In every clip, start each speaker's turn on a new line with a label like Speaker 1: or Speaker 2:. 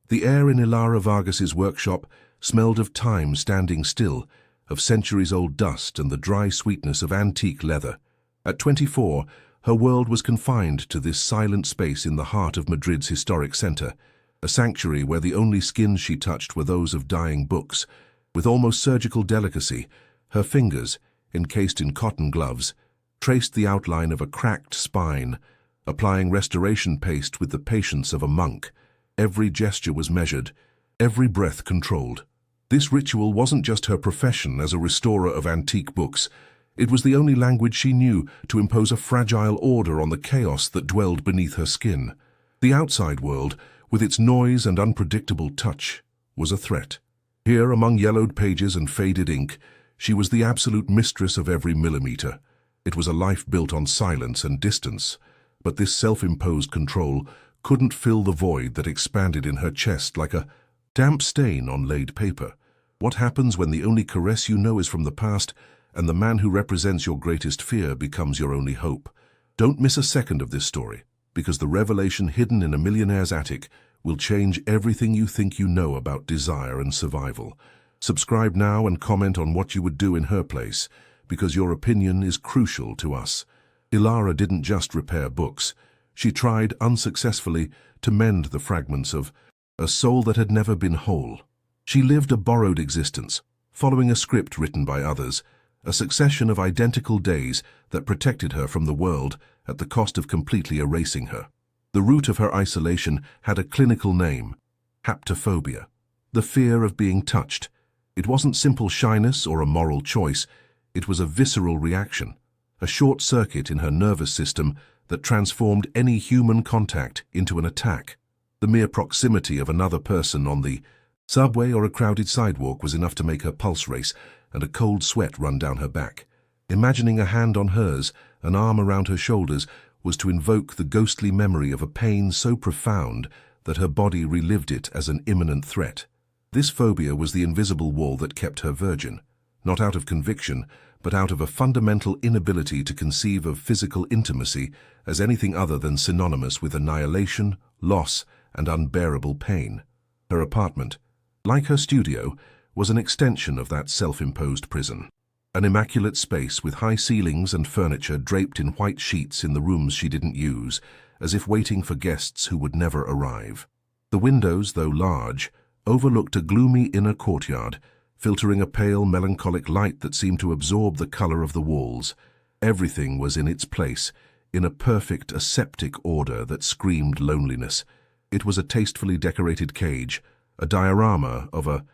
Speaker 1: The air in Ilara Vargas's workshop smelled of time standing still, of centuries-old dust and the dry sweetness of antique leather. At 24, her world was confined to this silent space in the heart of Madrid's historic center, a sanctuary where the only skins she touched were those of dying books. With almost surgical delicacy, her fingers, encased in cotton gloves, traced the outline of a cracked spine, applying restoration paste with the patience of a monk. Every gesture was measured, every breath controlled. This ritual wasn't just her profession as a restorer of antique books. It was the only language she knew to impose a fragile order on the chaos that dwelled beneath her skin. The outside world, with its noise and unpredictable touch, was a threat. Here, among yellowed pages and faded ink, she was the absolute mistress of every millimeter. It was a life built on silence and distance, but this self-imposed control couldn't fill the void that expanded in her chest like a damp stain on laid paper. What happens when the only caress you know is from the past, and the man who represents your greatest fear becomes your only hope? Don't miss a second of this story, because the revelation hidden in a millionaire's attic will change everything you think you know about desire and survival. Subscribe now and comment on what you would do in her place, because your opinion is crucial to us. Ilara didn't just repair books. She tried unsuccessfully to mend the fragments of a soul that had never been whole. She lived a borrowed existence, following a script written by others, a succession of identical days that protected her from the world at the cost of completely erasing her. The root of her isolation had a clinical name: haptophobia, the fear of being touched. It wasn't simple shyness or a moral choice. It was a visceral reaction, a short circuit in her nervous system that transformed any human contact into an attack. The mere proximity of another person on the subway or a crowded sidewalk was enough to make her pulse race and a cold sweat run down her back. Imagining a hand on hers, an arm around her shoulders, was to invoke the ghostly memory of a pain so profound that her body relived it as an imminent threat. This phobia was the invisible wall that kept her virgin, not out of conviction, but out of a fundamental inability to conceive of physical intimacy as anything other than synonymous with annihilation, loss, and unbearable pain. Her apartment, like her studio, was an extension of that self-imposed prison. An immaculate space with high ceilings and furniture draped in white sheets in the rooms she didn't use, as if waiting for guests who would never arrive. The windows, though large, overlooked a gloomy inner courtyard, filtering a pale, melancholic light that seemed to absorb the color of the walls. Everything was in its place, in a perfect aseptic order that screamed loneliness. It was a tastefully decorated cage, a diorama of a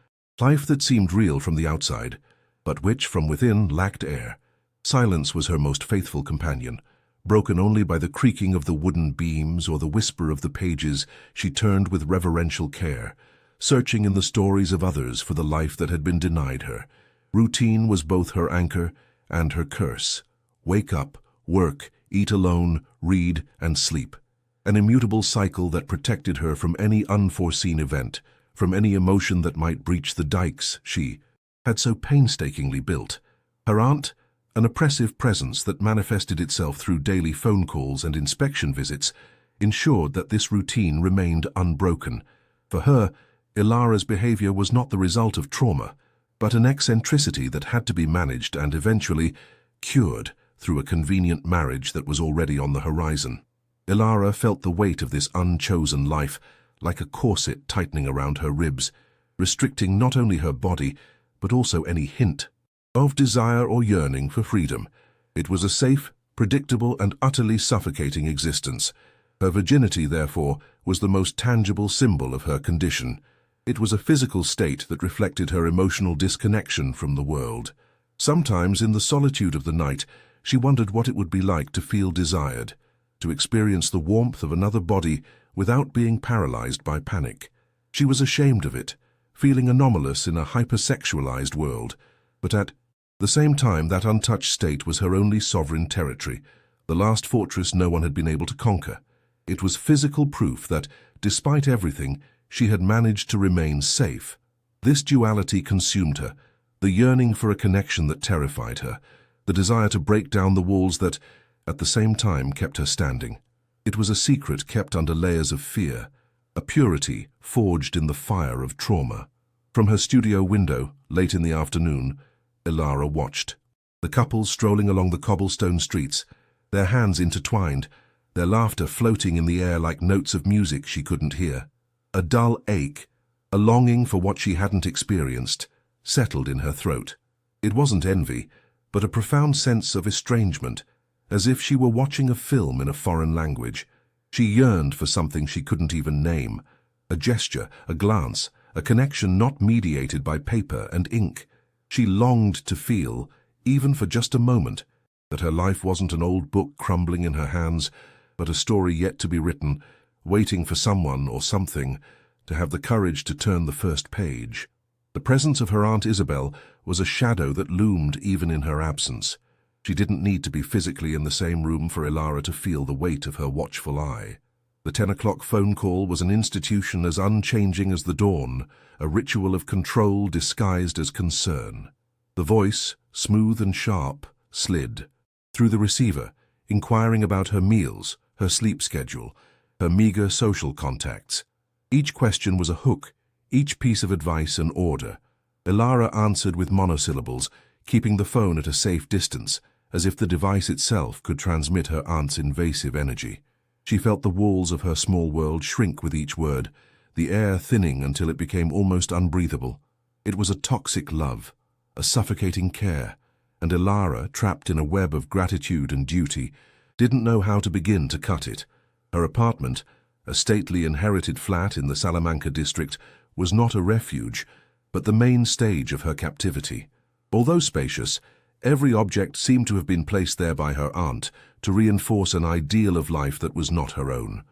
Speaker 1: life that seemed real from the outside, but which from within lacked air. Silence was her most faithful companion. Broken only by the creaking of the wooden beams or the whisper of the pages, she turned with reverential care, searching in the stories of others for the life that had been denied her. Routine was both her anchor and her curse. Wake up, work, eat alone, read, and sleep. An immutable cycle that protected her from any unforeseen event, from any emotion that might breach the dikes she had so painstakingly built. Her aunt, an oppressive presence that manifested itself through daily phone calls and inspection visits, ensured that this routine remained unbroken. For her, Ilara's behavior was not the result of trauma, but an eccentricity that had to be managed and eventually cured through a convenient marriage that was already on the horizon. Ilara felt the weight of this unchosen life like a corset tightening around her ribs, restricting not only her body, but also any hint of desire or yearning for freedom. It was a safe, predictable, and utterly suffocating existence. Her virginity, therefore, was the most tangible symbol of her condition. It was a physical state that reflected her emotional disconnection from the world. Sometimes, in the solitude of the night, she wondered what it would be like to feel desired, to experience the warmth of another body without being paralyzed by panic. She was ashamed of it, feeling anomalous in a hypersexualized world, but at the same time that untouched state was her only sovereign territory, the last fortress no one had been able to conquer. It was physical proof that, despite everything, she had managed to remain safe. This duality consumed her, the yearning for a connection that terrified her, the desire to break down the walls that, at the same time, kept her standing. It was a secret kept under layers of fear, a purity forged in the fire of trauma. From her studio window, late in the afternoon, Ilara watched. The couple strolling along the cobblestone streets, their hands intertwined, their laughter floating in the air like notes of music she couldn't hear. A dull ache, a longing for what she hadn't experienced, settled in her throat. It wasn't envy, but a profound sense of estrangement, as if she were watching a film in a foreign language. She yearned for something she couldn't even name, a gesture, a glance, a connection not mediated by paper and ink. She longed to feel, even for just a moment, that her life wasn't an old book crumbling in her hands, but a story yet to be written, waiting for someone or something to have the courage to turn the first page. The presence of her Aunt Isabel was a shadow that loomed even in her absence. She didn't need to be physically in the same room for Ilara to feel the weight of her watchful eye. The 10 o'clock phone call was an institution as unchanging as the dawn, a ritual of control disguised as concern. The voice, smooth and sharp, slid through the receiver, inquiring about her meals, her sleep schedule, her meager social contacts. Each question was a hook, each piece of advice an order. Ilara answered with monosyllables, keeping the phone at a safe distance, as if the device itself could transmit her aunt's invasive energy. She felt the walls of her small world shrink with each word, the air thinning until it became almost unbreathable. It was a toxic love, a suffocating care, and Ilara, trapped in a web of gratitude and duty, didn't know how to begin to cut it. Her apartment, a stately inherited flat in the Salamanca district, was not a refuge, but the main stage of her captivity. Although spacious, every object seemed to have been placed there by her aunt to reinforce an ideal of life that was not her own.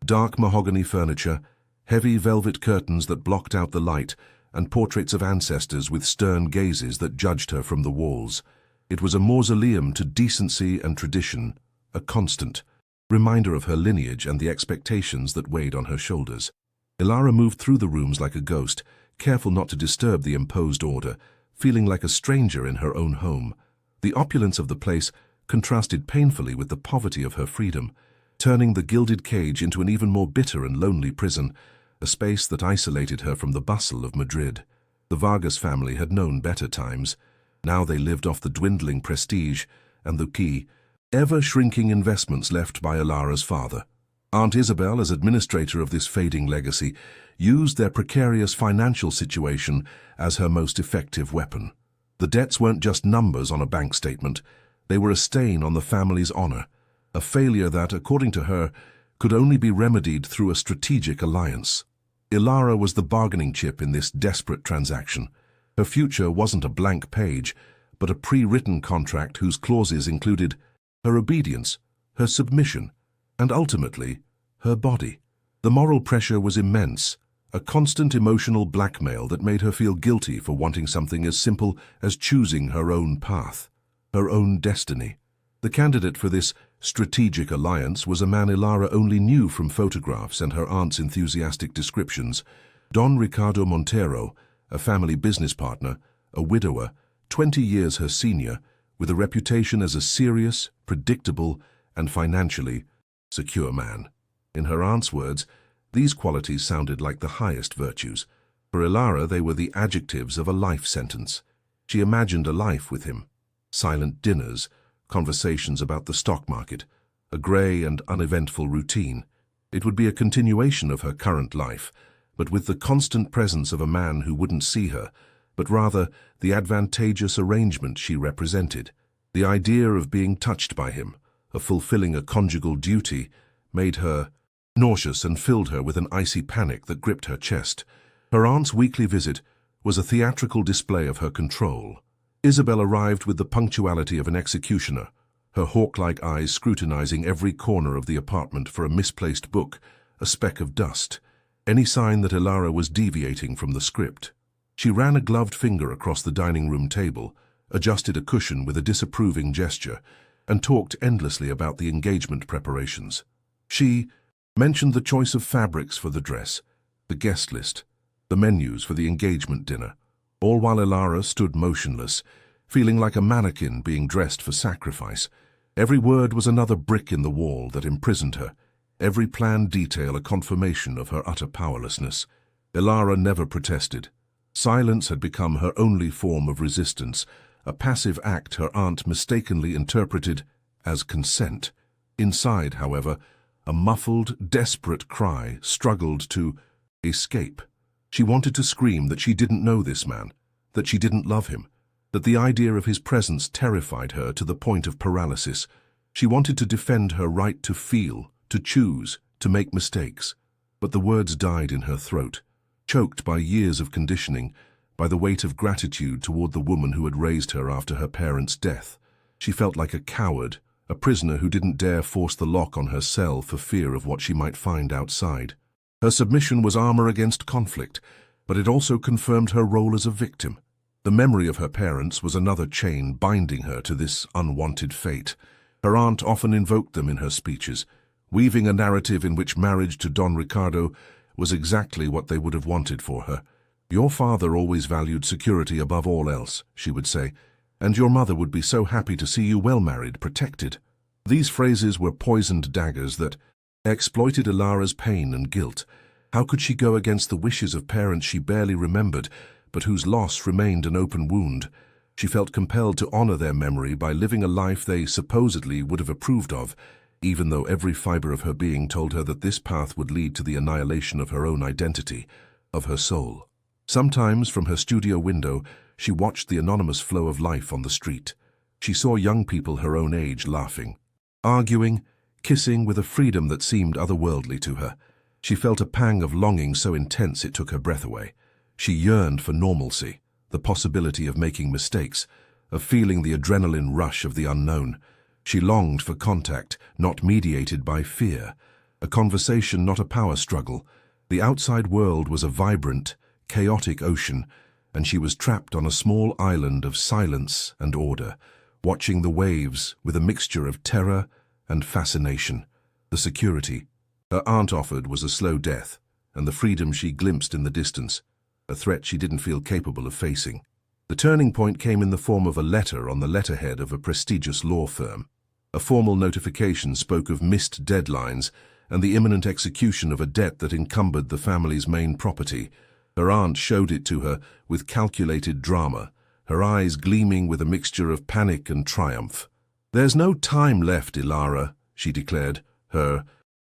Speaker 1: Dark mahogany furniture, heavy velvet curtains that blocked out the light, and portraits of ancestors with stern gazes that judged her from the walls. It was a mausoleum to decency and tradition, a constant reminder of her lineage and the expectations that weighed on her shoulders. Ilara moved through the rooms like a ghost, careful not to disturb the imposed order, feeling like a stranger in her own home. The opulence of the place contrasted painfully with the poverty of her freedom, turning the gilded cage into an even more bitter and lonely prison, a space that isolated her from the bustle of Madrid. The Vargas family had known better times. Now they lived off the dwindling prestige and the key, ever-shrinking investments left by Ilara's father. Aunt Isabel, as administrator of this fading legacy, used their precarious financial situation as her most effective weapon. The debts weren't just numbers on a bank statement. They were a stain on the family's honor, a failure that, according to her, could only be remedied through a strategic alliance. Ilara was the bargaining chip in this desperate transaction. Her future wasn't a blank page, but a pre-written contract whose clauses included her obedience, her submission, and ultimately, her body. The moral pressure was immense, a constant emotional blackmail that made her feel guilty for wanting something as simple as choosing her own path, her own destiny. The candidate for this strategic alliance was a man Ilara only knew from photographs and her aunt's enthusiastic descriptions. Don Ricardo Montero, a family business partner, a widower, 20 years her senior, with a reputation as a serious, predictable, and financially secure man. In her aunt's words, these qualities sounded like the highest virtues. For Ilara, they were the adjectives of a life sentence. She imagined a life with him. Silent dinners, conversations about the stock market, a grey and uneventful routine. It would be a continuation of her current life, but with the constant presence of a man who wouldn't see her, but rather the advantageous arrangement she represented. The idea of being touched by him, of fulfilling a conjugal duty, made her nauseous and filled her with an icy panic that gripped her chest. Her aunt's weekly visit was a theatrical display of her control. Isabel arrived with the punctuality of an executioner, her hawk-like eyes scrutinizing every corner of the apartment for a misplaced book, a speck of dust, any sign that Ilara was deviating from the script. She ran a gloved finger across the dining room table, adjusted a cushion with a disapproving gesture, and talked endlessly about the engagement preparations. She mentioned the choice of fabrics for the dress, the guest list, the menus for the engagement dinner, all while Ilara stood motionless, feeling like a mannequin being dressed for sacrifice. Every word was another brick in the wall that imprisoned her, every planned detail a confirmation of her utter powerlessness. Ilara never protested. Silence had become her only form of resistance, a passive act her aunt mistakenly interpreted as consent. Inside, however, a muffled, desperate cry struggled to escape. She wanted to scream that she didn't know this man, that she didn't love him, that the idea of his presence terrified her to the point of paralysis. She wanted to defend her right to feel, to choose, to make mistakes. But the words died in her throat, choked by years of conditioning, by the weight of gratitude toward the woman who had raised her after her parents' death. She felt like a coward, a prisoner who didn't dare force the lock on her cell for fear of what she might find outside. Her submission was armor against conflict, but it also confirmed her role as a victim. The memory of her parents was another chain binding her to this unwanted fate. Her aunt often invoked them in her speeches, weaving a narrative in which marriage to Don Ricardo was exactly what they would have wanted for her. "Your father always valued security above all else," she would say, "and your mother would be so happy to see you well married, protected." These phrases were poisoned daggers that exploited Ilara's pain and guilt. How could she go against the wishes of parents she barely remembered, but whose loss remained an open wound? She felt compelled to honor their memory by living a life they supposedly would have approved of, even though every fiber of her being told her that this path would lead to the annihilation of her own identity, of her soul. Sometimes, from her studio window, she watched the anonymous flow of life on the street. She saw young people her own age laughing, arguing, kissing with a freedom that seemed otherworldly to her. She felt a pang of longing so intense it took her breath away. She yearned for normalcy, the possibility of making mistakes, of feeling the adrenaline rush of the unknown. She longed for contact, not mediated by fear, a conversation, not a power struggle. The outside world was a vibrant, chaotic ocean, and she was trapped on a small island of silence and order, watching the waves with a mixture of terror and fascination. The security her aunt offered was a slow death, and the freedom she glimpsed in the distance, a threat she didn't feel capable of facing. The turning point came in the form of a letter on the letterhead of a prestigious law firm. A formal notification spoke of missed deadlines and the imminent execution of a debt that encumbered the family's main property. Her aunt showed it to her with calculated drama, her eyes gleaming with a mixture of panic and triumph. "There's no time left, Ilara," she declared, her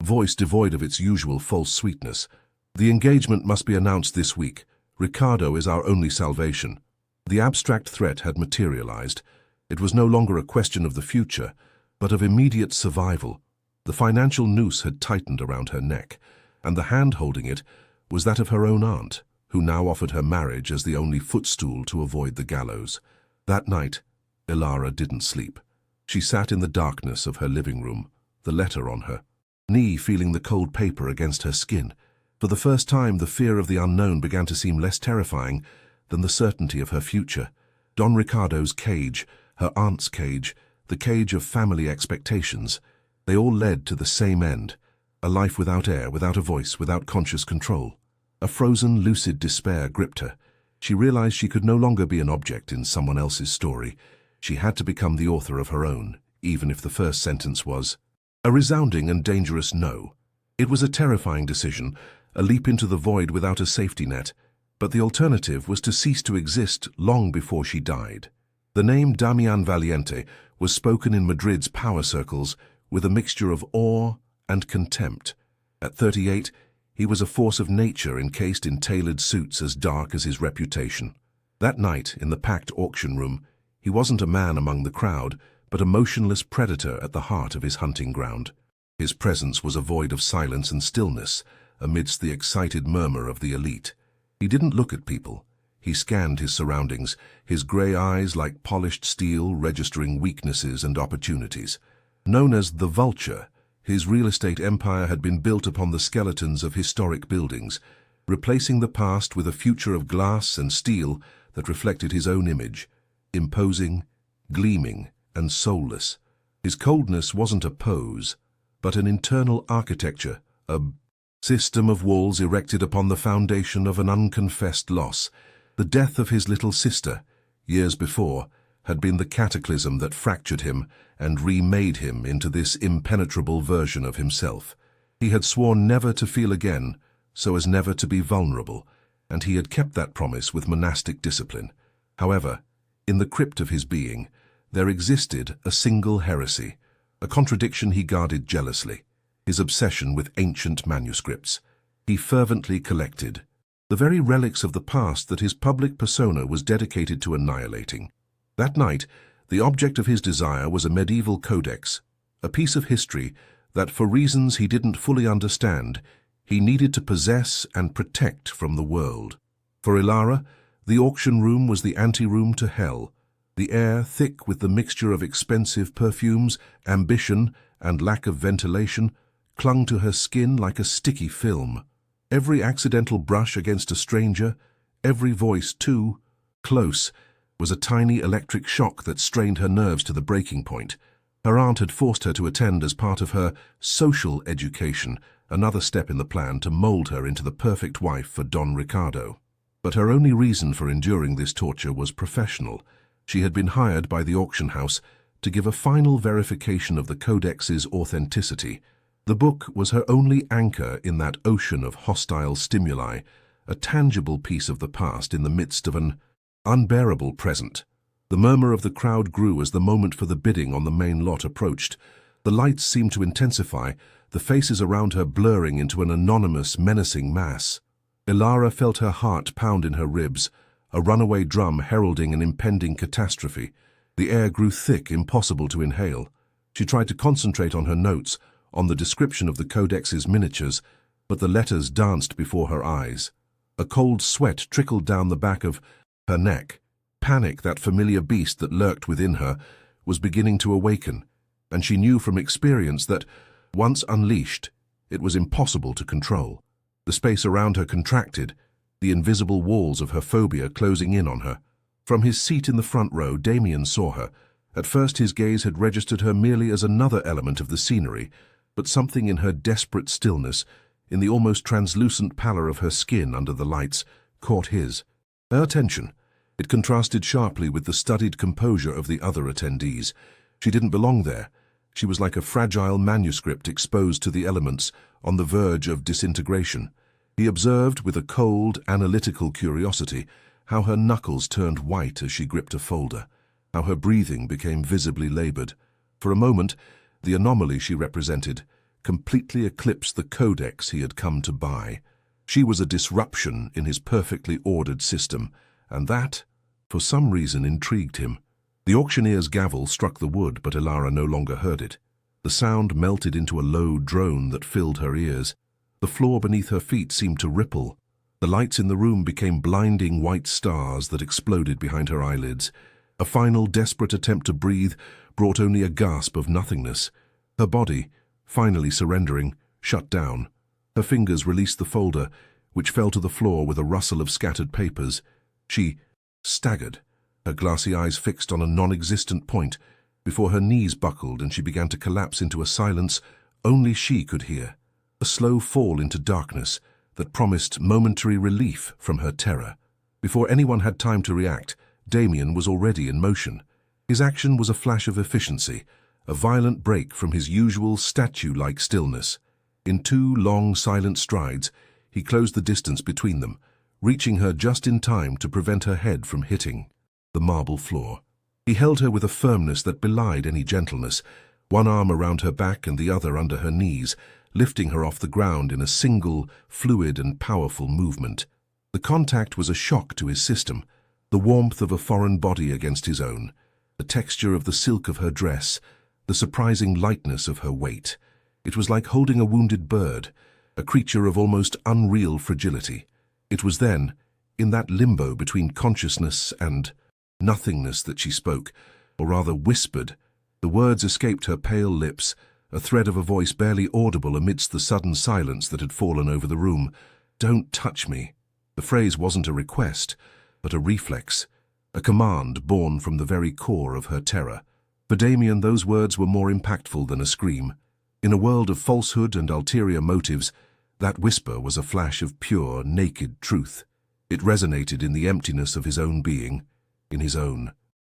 Speaker 1: voice devoid of its usual false sweetness. "The engagement must be announced this week. Ricardo is our only salvation." The abstract threat had materialized. It was no longer a question of the future, but of immediate survival. The financial noose had tightened around her neck, and the hand holding it was that of her own aunt, who now offered her marriage as the only footstool to avoid the gallows. That night, Ilara didn't sleep. She sat in the darkness of her living room, the letter on her knee, feeling the cold paper against her skin. For the first time, the fear of the unknown began to seem less terrifying than the certainty of her future. Don Ricardo's cage, her aunt's cage, the cage of family expectations, they all led to the same end, a life without air, without a voice, without conscious control. A frozen, lucid despair gripped her. She realized she could no longer be an object in someone else's story. She had to become the author of her own, even if the first sentence was a resounding and dangerous no. It was a terrifying decision, a leap into the void without a safety net, but the alternative was to cease to exist long before she died. The name Damian Valiente was spoken in Madrid's power circles with a mixture of awe and contempt. At 38, he was a force of nature encased in tailored suits as dark as his reputation. That night, in the packed auction room, he wasn't a man among the crowd, but a motionless predator at the heart of his hunting ground. His presence was a void of silence and stillness amidst the excited murmur of the elite. He didn't look at people. He scanned his surroundings, his grey eyes like polished steel registering weaknesses and opportunities. Known as the Vulture, his real estate empire had been built upon the skeletons of historic buildings, replacing the past with a future of glass and steel that reflected his own image, imposing, gleaming, and soulless. His coldness wasn't a pose, but an internal architecture, a system of walls erected upon the foundation of an unconfessed loss. The death of his little sister, years before, had been the cataclysm that fractured him and remade him into this impenetrable version of himself. He had sworn never to feel again, so as never to be vulnerable, and he had kept that promise with monastic discipline. However, in the crypt of his being, there existed a single heresy, a contradiction he guarded jealously, his obsession with ancient manuscripts. He fervently collected the very relics of the past that his public persona was dedicated to annihilating. That night, the object of his desire was a medieval codex, a piece of history that, for reasons he didn't fully understand, he needed to possess and protect from the world. For Ilara, the auction room was the anteroom to hell, the air thick with the mixture of expensive perfumes, ambition, and lack of ventilation, clung to her skin like a sticky film. Every accidental brush against a stranger, every voice too close, was a tiny electric shock that strained her nerves to the breaking point. Her aunt had forced her to attend as part of her social education, another step in the plan to mold her into the perfect wife for Don Ricardo. But her only reason for enduring this torture was professional. She had been hired by the auction house to give a final verification of the codex's authenticity. The book was her only anchor in that ocean of hostile stimuli, a tangible piece of the past in the midst of an unbearable present. The murmur of the crowd grew as the moment for the bidding on the main lot approached. The lights seemed to intensify, the faces around her blurring into an anonymous, menacing mass. Ilara felt her heart pound in her ribs, a runaway drum heralding an impending catastrophe. The air grew thick, impossible to inhale. She tried to concentrate on her notes, on the description of the codex's miniatures, but the letters danced before her eyes. A cold sweat trickled down the back of her neck. Panic, that familiar beast that lurked within her, was beginning to awaken, and she knew from experience that, once unleashed, it was impossible to control. The space around her contracted, the invisible walls of her phobia closing in on her. From his seat in the front row, Damien saw her. At first his gaze had registered her merely as another element of the scenery, but something in her desperate stillness, in the almost translucent pallor of her skin under the lights, caught his. Her attention. It contrasted sharply with the studied composure of the other attendees. She didn't belong there. She was like a fragile manuscript exposed to the elements, on the verge of disintegration. He observed with a cold, analytical curiosity how her knuckles turned white as she gripped a folder, how her breathing became visibly labored. For a moment, the anomaly she represented completely eclipsed the codex he had come to buy. She was a disruption in his perfectly ordered system, and that, for some reason, intrigued him. The auctioneer's gavel struck the wood, but Ilara no longer heard it. The sound melted into a low drone that filled her ears. The floor beneath her feet seemed to ripple. The lights in the room became blinding white stars that exploded behind her eyelids. A final desperate attempt to breathe brought only a gasp of nothingness. Her body, finally surrendering, shut down. Her fingers released the folder, which fell to the floor with a rustle of scattered papers. She staggered, her glassy eyes fixed on a non-existent point, before her knees buckled and she began to collapse into a silence only she could hear. A slow fall into darkness that promised momentary relief from her terror. Before anyone had time to react, Damien was already in motion. His action was a flash of efficiency, a violent break from his usual statue-like stillness. In 2 long, silent strides, he closed the distance between them, reaching her just in time to prevent her head from hitting the marble floor. He held her with a firmness that belied any gentleness, one arm around her back and the other under her knees, lifting her off the ground in a single, fluid and powerful movement. The contact was a shock to his system, the warmth of a foreign body against his own, the texture of the silk of her dress, the surprising lightness of her weight. It was like holding a wounded bird, a creature of almost unreal fragility. It was then, in that limbo between consciousness and nothingness, that she spoke, or rather whispered. The words escaped her pale lips, a thread of a voice barely audible amidst the sudden silence that had fallen over the room. "Don't touch me." The phrase wasn't a request, but a reflex, a command born from the very core of her terror. For Damien, those words were more impactful than a scream. In a world of falsehood and ulterior motives, that whisper was a flash of pure, naked truth. It resonated in the emptiness of his own being, in his own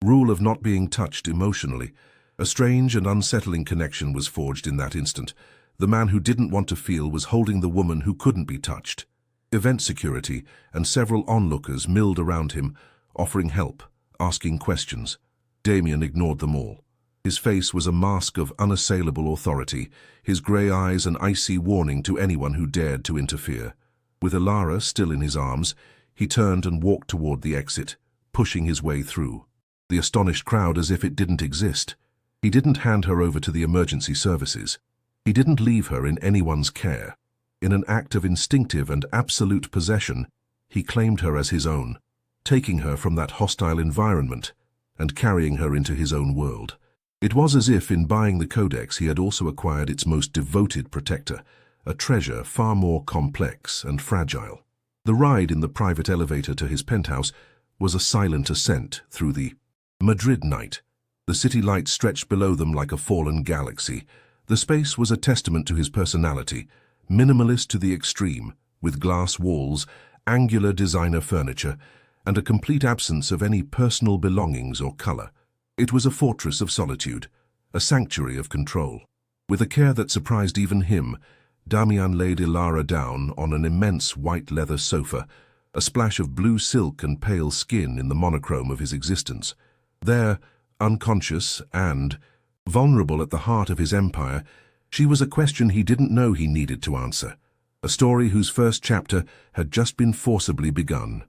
Speaker 1: rule of not being touched emotionally. A strange and unsettling connection was forged in that instant. The man who didn't want to feel was holding the woman who couldn't be touched. Event security and several onlookers milled around him, offering help, asking questions. Damien ignored them all. His face was a mask of unassailable authority, his grey eyes an icy warning to anyone who dared to interfere. With Ilara still in his arms, he turned and walked toward the exit, pushing his way through. The astonished crowd as if it didn't exist. He didn't hand her over to the emergency services. He didn't leave her in anyone's care. In an act of instinctive and absolute possession, he claimed her as his own, taking her from that hostile environment and carrying her into his own world. It was as if in buying the Codex he had also acquired its most devoted protector, a treasure far more complex and fragile. The ride in the private elevator to his penthouse was a silent ascent through the Madrid night. The city lights stretched below them like a fallen galaxy. The space was a testament to his personality, minimalist to the extreme, with glass walls, angular designer furniture, and a complete absence of any personal belongings or color. It was a fortress of solitude, a sanctuary of control. With a care that surprised even him, Damian laid Ilara down on an immense white leather sofa, a splash of blue silk and pale skin in the monochrome of his existence. There, unconscious and vulnerable at the heart of his empire, she was a question he didn't know he needed to answer, a story whose first chapter had just been forcibly begun.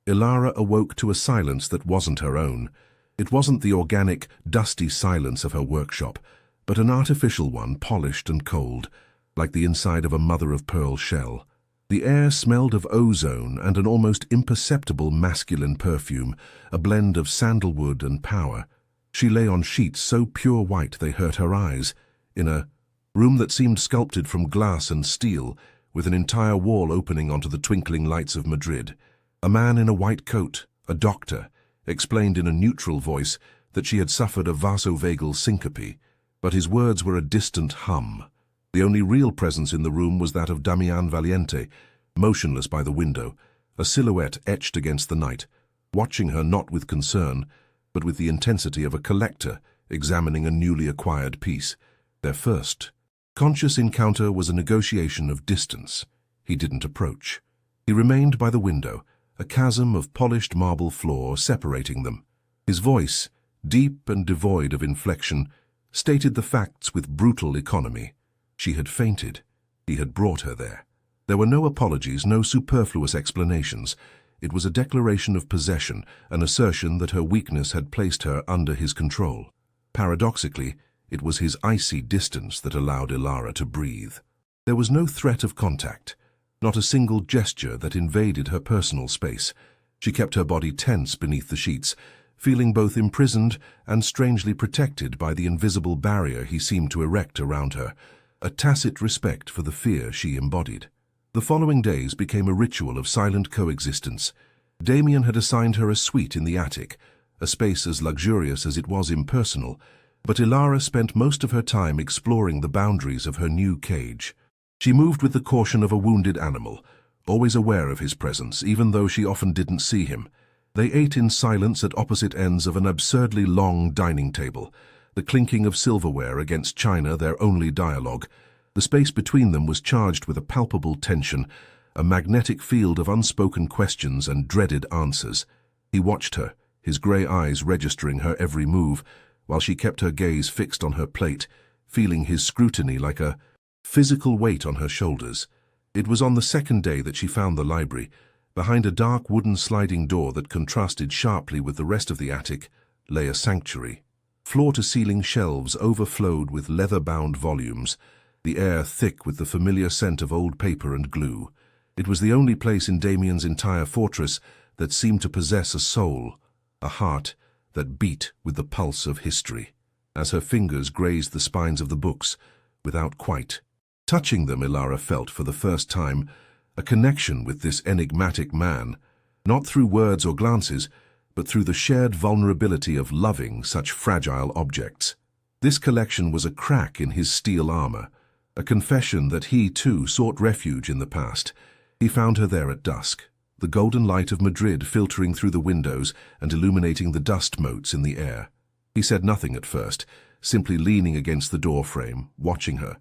Speaker 1: Ilara awoke to a silence that wasn't her own. It wasn't the organic, dusty silence of her workshop, but an artificial one, polished and cold, like the inside of a mother-of-pearl shell. The air smelled of ozone and an almost imperceptible masculine perfume, a blend of sandalwood and power. She lay on sheets so pure white they hurt her eyes, in a room that seemed sculpted from glass and steel, with an entire wall opening onto the twinkling lights of Madrid. A man in a white coat, a doctor, explained in a neutral voice that she had suffered a vasovagal syncope, but his words were a distant hum. The only real presence in the room was that of Damian Valiente, motionless by the window, a silhouette etched against the night, watching her not with concern, but with the intensity of a collector examining a newly acquired piece. Their first conscious encounter was a negotiation of distance. He didn't approach. He remained by the window, a chasm of polished marble floor separating them. His voice, deep and devoid of inflection, stated the facts with brutal economy. She had fainted. He had brought her there. There were no apologies, no superfluous explanations. It was a declaration of possession, an assertion that her weakness had placed her under his control. Paradoxically, it was his icy distance that allowed Ilara to breathe. There was no threat of contact, not a single gesture that invaded her personal space. She kept her body tense beneath the sheets, feeling both imprisoned and strangely protected by the invisible barrier he seemed to erect around her, a tacit respect for the fear she embodied. The following days became a ritual of silent coexistence. Damien had assigned her a suite in the attic, a space as luxurious as it was impersonal, but Ilara spent most of her time exploring the boundaries of her new cage. She moved with the caution of a wounded animal, always aware of his presence, even though she often didn't see him. They ate in silence at opposite ends of an absurdly long dining table, the clinking of silverware against china their only dialogue. The space between them was charged with a palpable tension, a magnetic field of unspoken questions and dreaded answers. He watched her, his grey eyes registering her every move, while she kept her gaze fixed on her plate, feeling his scrutiny like a physical weight on her shoulders. It was on the second day that she found the library. Behind a dark wooden sliding door that contrasted sharply with the rest of the attic lay a sanctuary. Floor-to-ceiling shelves overflowed with leather-bound volumes, the air thick with the familiar scent of old paper and glue. It was the only place in Damien's entire fortress that seemed to possess a soul, a heart that beat with the pulse of history. As her fingers grazed the spines of the books, without quite touching them, Ilara felt for the first time a connection with this enigmatic man, not through words or glances, but through the shared vulnerability of loving such fragile objects. This collection was a crack in his steel armor, a confession that he, too, sought refuge in the past. He found her there at dusk, the golden light of Madrid filtering through the windows and illuminating the dust motes in the air. He said nothing at first, simply leaning against the door frame, watching her.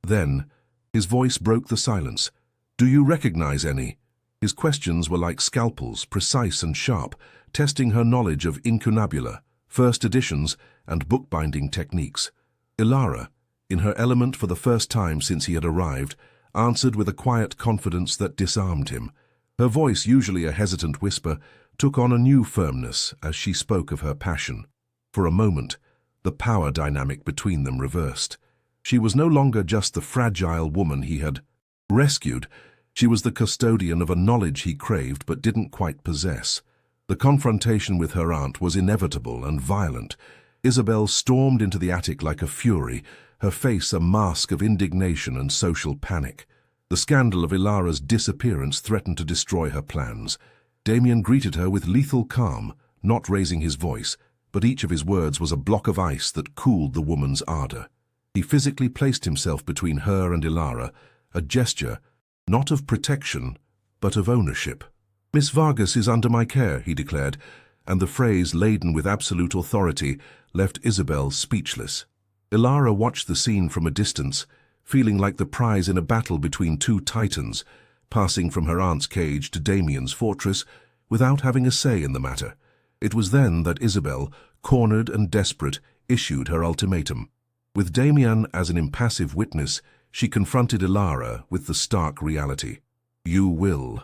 Speaker 1: Then, His voice broke the silence. "Do you recognize any?" His questions were like scalpels, precise and sharp, testing her knowledge of incunabula, first editions, and bookbinding techniques. Ilara, in her element for the first time since he had arrived, answered with a quiet confidence that disarmed him. Her voice, usually a hesitant whisper, took on a new firmness as she spoke of her passion. For a moment, the power dynamic between them reversed. She was no longer just the fragile woman he had rescued. She was the custodian of a knowledge he craved but didn't quite possess. The confrontation with her aunt was inevitable and violent. Isabel stormed into the attic like a fury, her face a mask of indignation and social panic. The scandal of Ilara's disappearance threatened to destroy her plans. Damien greeted her with lethal calm, not raising his voice, but each of his words was a block of ice that cooled the woman's ardor. He physically placed himself between her and Ilara, a gesture not of protection, but of ownership. "Miss Vargas is under my care," he declared, and the phrase, laden with absolute authority, left Isabel speechless. Ilara watched the scene from a distance, feeling like the prize in a battle between two titans, passing from her aunt's cage to Damien's fortress without having a say in the matter. It was then that Isabel, cornered and desperate, issued her ultimatum. With Damien as an impassive witness, she confronted Ilara with the stark reality. "You will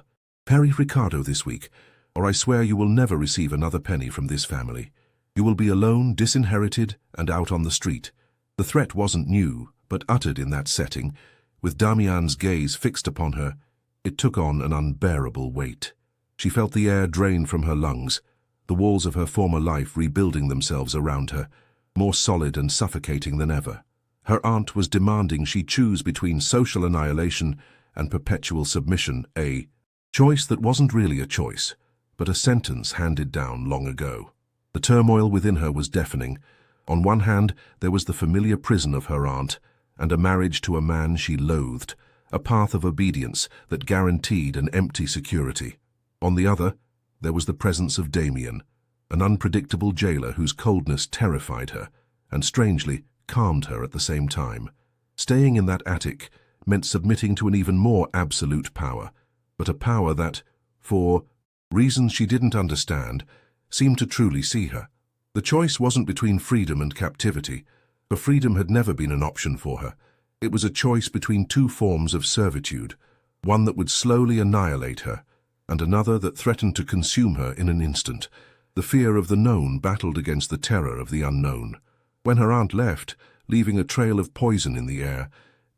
Speaker 1: marry Ricardo this week, or I swear you will never receive another penny from this family. You will be alone, disinherited, and out on the street." The threat wasn't new, but uttered in that setting, with Damien's gaze fixed upon her, it took on an unbearable weight. She felt the air drain from her lungs, the walls of her former life rebuilding themselves around her, more solid and suffocating than ever. Her aunt was demanding she choose between social annihilation and perpetual submission, a choice that wasn't really a choice, but a sentence handed down long ago. The turmoil within her was deafening. On one hand, there was the familiar prison of her aunt, and a marriage to a man she loathed, a path of obedience that guaranteed an empty security. On the other, there was the presence of Damien, an unpredictable jailer whose coldness terrified her, and strangely calmed her at the same time. Staying in that attic meant submitting to an even more absolute power, but a power that, for reasons she didn't understand, seemed to truly see her. The choice wasn't between freedom and captivity, for freedom had never been an option for her. It was a choice between two forms of servitude, one that would slowly annihilate her, and another that threatened to consume her in an instant. The fear of the known battled against the terror of the unknown. When her aunt left, leaving a trail of poison in the air,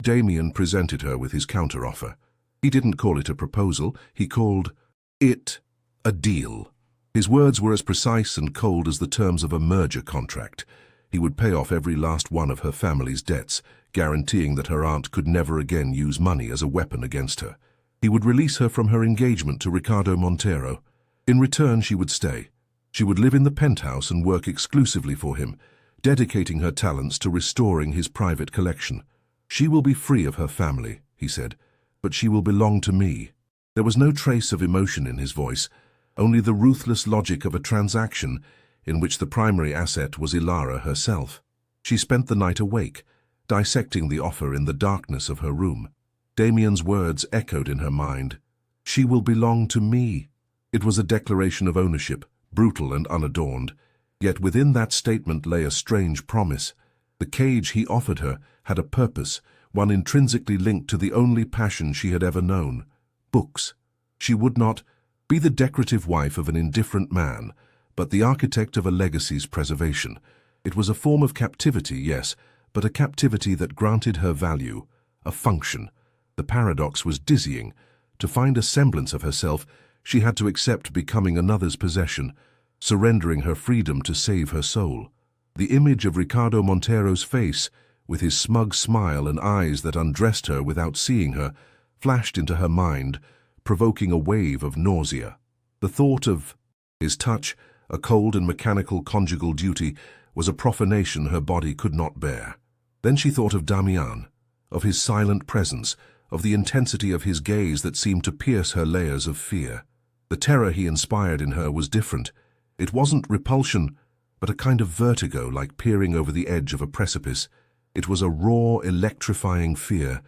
Speaker 1: Damien presented her with his counteroffer. He didn't call it a proposal, he called it a deal. His words were as precise and cold as the terms of a merger contract. He would pay off every last one of her family's debts, guaranteeing that her aunt could never again use money as a weapon against her. He would release her from her engagement to Ricardo Montero. In return, she would stay. She would live in the penthouse and work exclusively for him, dedicating her talents to restoring his private collection. "She will be free of her family," he said, "but she will belong to me." There was no trace of emotion in his voice, only the ruthless logic of a transaction in which the primary asset was Ilara herself. She spent the night awake, dissecting the offer in the darkness of her room. Damien's words echoed in her mind. "She will belong to me." It was a declaration of ownership, brutal and unadorned. Yet within that statement lay a strange promise. The cage he offered her had a purpose, one intrinsically linked to the only passion she had ever known: books. She would not be the decorative wife of an indifferent man, but the architect of a legacy's preservation. It was a form of captivity, yes, but a captivity that granted her value, a function. The paradox was dizzying. To find a semblance of herself, she had to accept becoming another's possession, surrendering her freedom to save her soul. The image of Ricardo Montero's face, with his smug smile and eyes that undressed her without seeing her, flashed into her mind, provoking a wave of nausea. The thought of his touch, a cold and mechanical conjugal duty, was a profanation her body could not bear. Then she thought of Damien, of his silent presence, of the intensity of his gaze that seemed to pierce her layers of fear. The terror he inspired in her was different. It wasn't repulsion, but a kind of vertigo, like peering over the edge of a precipice. It was a raw, electrifying fear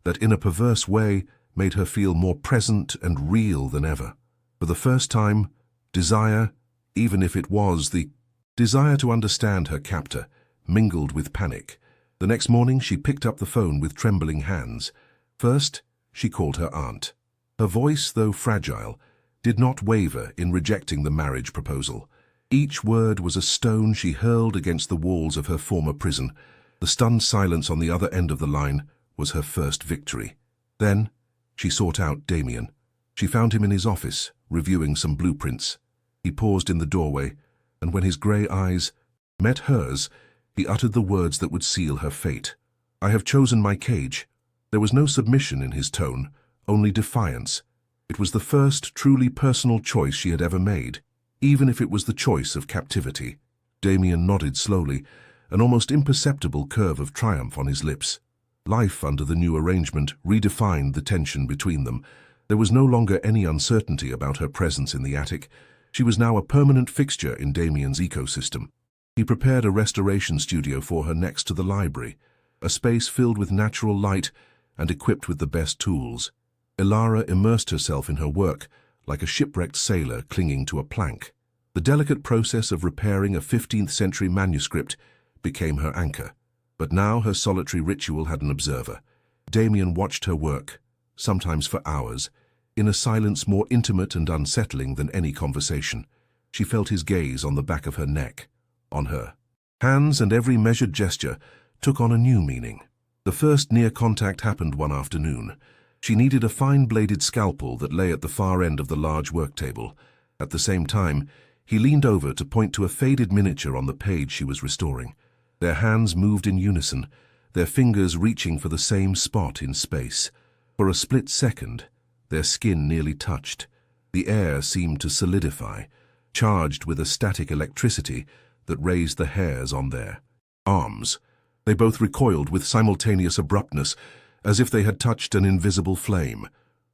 Speaker 1: that in a perverse way made her feel more present and real than ever. For the first time, desire, even if it was the desire to understand her captor, mingled with panic. The next morning she picked up the phone with trembling hands. First, she called her aunt. Her voice, though fragile, did not waver in rejecting the marriage proposal. Each word was a stone she hurled against the walls of her former prison. The stunned silence on the other end of the line was her first victory. Then, she sought out Damien. She found him in his office, reviewing some blueprints. He paused in the doorway, and when his grey eyes met hers, he uttered the words that would seal her fate. "I have chosen my cage." There was no submission in his tone, only defiance. It was the first truly personal choice she had ever made, even if it was the choice of captivity. Damien nodded slowly, an almost imperceptible curve of triumph on his lips. Life under the new arrangement redefined the tension between them. There was no longer any uncertainty about her presence in the attic. She was now a permanent fixture in Damien's ecosystem. He prepared a restoration studio for her next to the library, a space filled with natural light and equipped with the best tools. Ilara immersed herself in her work, like a shipwrecked sailor clinging to a plank. The delicate process of repairing a 15th-century manuscript became her anchor. But now her solitary ritual had an observer. Damien watched her work, sometimes for hours, in a silence more intimate and unsettling than any conversation. She felt his gaze on the back of her neck, on her hands, and every measured gesture took on a new meaning. The first near contact happened one afternoon. She needed a fine-bladed scalpel that lay at the far end of the large work table. At the same time, he leaned over to point to a faded miniature on the page she was restoring. Their hands moved in unison, their fingers reaching for the same spot in space. For a split second, their skin nearly touched. The air seemed to solidify, charged with a static electricity that raised the hairs on their arms. They both recoiled with simultaneous abruptness, as if they had touched an invisible flame.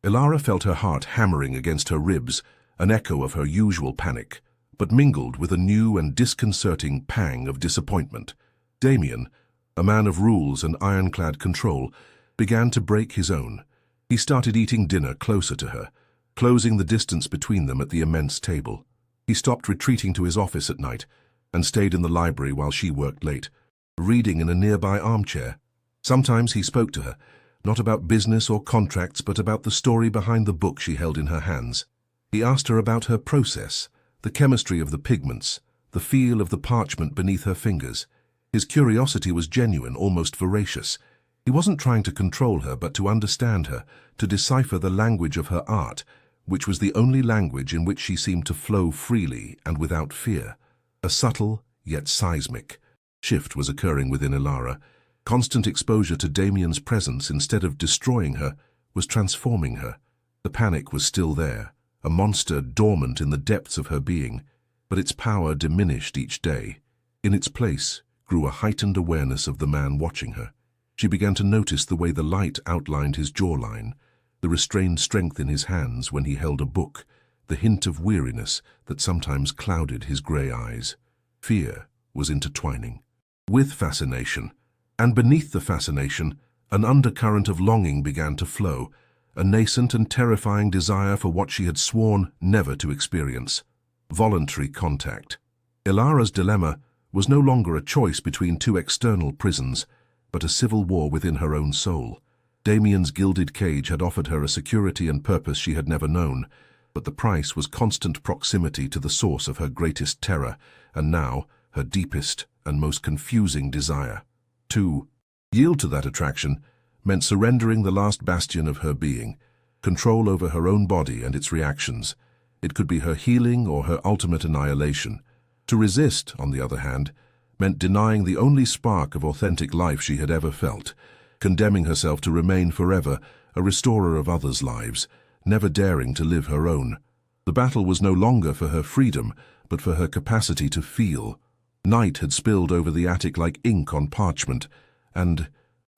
Speaker 1: Ilara felt her heart hammering against her ribs, an echo of her usual panic, but mingled with a new and disconcerting pang of disappointment. Damien, a man of rules and ironclad control, began to break his own. He started eating dinner closer to her, closing the distance between them at the immense table. He stopped retreating to his office at night and stayed in the library while she worked late, reading in a nearby armchair. Sometimes he spoke to her, not about business or contracts, but about the story behind the book she held in her hands. He asked her about her process, the chemistry of the pigments, the feel of the parchment beneath her fingers. His curiosity was genuine, almost voracious. He wasn't trying to control her, but to understand her, to decipher the language of her art, which was the only language in which she seemed to flow freely and without fear. A subtle, yet seismic, shift was occurring within Ilara. Constant exposure to Damien's presence, instead of destroying her, was transforming her. The panic was still there, a monster dormant in the depths of her being, but its power diminished each day. In its place grew a heightened awareness of the man watching her. She began to notice the way the light outlined his jawline, the restrained strength in his hands when he held a book, the hint of weariness that sometimes clouded his grey eyes. Fear was intertwining with fascination, and beneath the fascination, an undercurrent of longing began to flow, a nascent and terrifying desire for what she had sworn never to experience: voluntary contact. Ilara's dilemma was no longer a choice between two external prisons, but a civil war within her own soul. Damien's gilded cage had offered her a security and purpose she had never known, but the price was constant proximity to the source of her greatest terror, and now her deepest and most confusing desire. To yield to that attraction meant surrendering the last bastion of her being, control over her own body and its reactions. It could be her healing or her ultimate annihilation. To resist, on the other hand, meant denying the only spark of authentic life she had ever felt, condemning herself to remain forever a restorer of others' lives, never daring to live her own. The battle was no longer for her freedom, but for her capacity to feel. Night had spilled over the attic like ink on parchment, and